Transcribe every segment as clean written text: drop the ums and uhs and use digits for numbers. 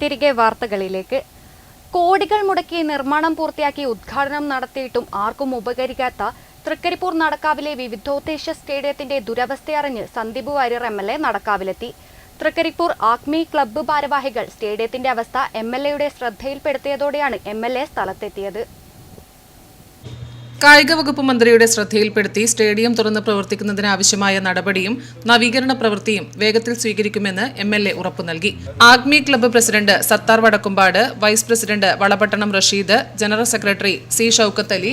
തിരികെ വാർത്തകളിലേക്ക്. കോടികൾ മുടക്കി നിർമ്മാണം പൂർത്തിയാക്കി ഉദ്ഘാടനം നടത്തിയിട്ടും ആർക്കും ഉപകരിക്കാത്ത തൃക്കരിപ്പൂർ നടക്കാവിലെ വിവിധോദ്ദേശ സ്റ്റേഡിയത്തിന്റെ ദുരവസ്ഥയറിഞ്ഞ് സന്ദീപ് വാര്യർ MLA നടക്കാവിലെത്തി. തൃക്കരിപ്പൂർ ആക്മി ക്ലബ്ബ് ഭാരവാഹികൾ സ്റ്റേഡിയത്തിന്റെ അവസ്ഥ MLAയുടെ ശ്രദ്ധയിൽപ്പെടുത്തിയതോടെയാണ് MLA സ്ഥലത്തെത്തിയത്. കായിക വകുപ്പ് മന്ത്രിയുടെ ശ്രദ്ധയിൽപ്പെടുത്തി സ്റ്റേഡിയം തുറന്ന് പ്രവർത്തിക്കുന്നതിന് ആവശ്യമായ നടപടിയും നവീകരണ പ്രവൃത്തിയും വേഗത്തിൽ സ്വീകരിക്കുമെന്ന് MLA ഉറപ്പു നൽകി. Acme club president Sathar Vadakkumpad, vice president Valapattanam Rasheed, general secretary C. Shoukath Ali,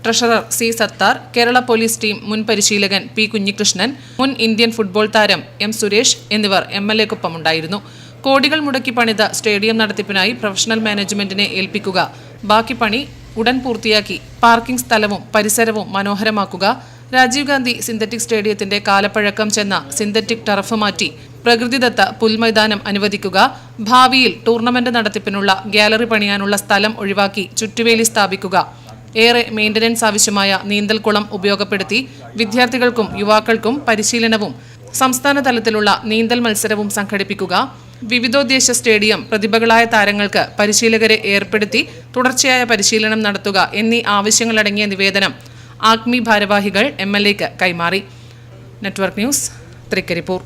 treasurer C. Sathar, Kerala police team മുൻ പരിശീലകൻ P. കുഞ്ഞികൃഷ്ണൻ, മുൻ ഇന്ത്യൻ ഫുട്ബോൾ താരം M. സുരേഷ് എന്നിവർ MLAക്കൊപ്പമുണ്ടായിരുന്നു. കോടികൾ മുടക്കി പണിത സ്റ്റേഡിയം നടത്തിപ്പിനായി പ്രൊഫഷണൽ മാനേജ്മെന്റിനെ ഏൽപ്പിക്കുക, ബാക്കി പണി ഉടൻ പൂർത്തിയാക്കി പാർക്കിംഗ് സ്ഥലവും പരിസരവും മനോഹരമാക്കുക, രാജീവ് ഗാന്ധി സിന്തറ്റിക് സ്റ്റേഡിയത്തിന്റെ കാലപ്പഴക്കം ചെന്ന സിന്തറ്റിക് ടർഫ് മാറ്റി പ്രകൃതിദത്ത പുൽമൈതാനം അനുവദിക്കുക, ഭാവിയിൽ ടൂർണമെന്റ് നടത്തിപ്പിനുള്ള ഗ്യാലറി പണിയാനുള്ള സ്ഥലം ഒഴിവാക്കി ചുറ്റുവേലി സ്ഥാപിക്കുക, ഏറെ മെയിന്റനൻസ് ആവശ്യമായ നീന്തൽക്കുളം ഉപയോഗപ്പെടുത്തി വിദ്യാർത്ഥികൾക്കും യുവാക്കൾക്കും പരിശീലനവും സംസ്ഥാന തലത്തിലുള്ള നീന്തൽ മത്സരവും സംഘടിപ്പിക്കുക, വിവിധോദ്ദേശ സ്റ്റേഡിയം പ്രതിഭകളായ താരങ്ങൾക്ക് പരിശീലകരെ ഏർപ്പെടുത്തി തുടർച്ചയായ പരിശീലനം നടത്തുക എന്നീ ആവശ്യങ്ങളടങ്ങിയ നിവേദനം ആഗ്മി ഭാരവാഹികൾ MLAക്ക് കൈമാറി. Network news, Trikaripur.